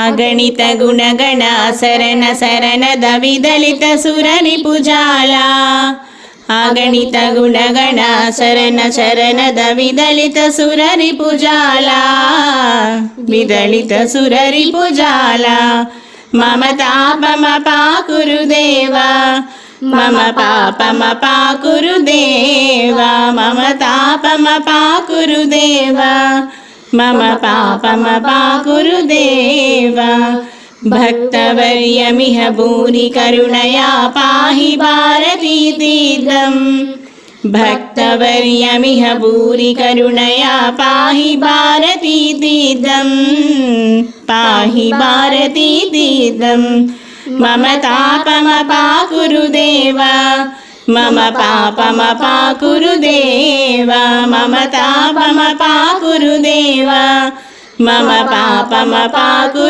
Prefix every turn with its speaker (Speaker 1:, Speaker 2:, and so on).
Speaker 1: अगणित गुणगण शरण शरणद विदलित सुररिपुजाला अगणित गुणगण शरण शरणद विदलित सुररिपुजाला विदलित सुररिपुजाला मम तापमपाकुरुदेवा मम पापमपाकुरुदेवा मम तापमपाकुरुदेवा मम पापमपाकुरुदेवा भक्तवर्यमिह भूरि करुणया पाहि भारतीतीर्थम् भक्तवर्यमिह भूरि करुणया पाहि भारतीतीर्थम् पाहि भारतीतीर्थम् मम तापमपाकुरुदेवा मम पापमपाकुरुदेवा मम तापमपाकुरुदेवा मम पापमपाकुरु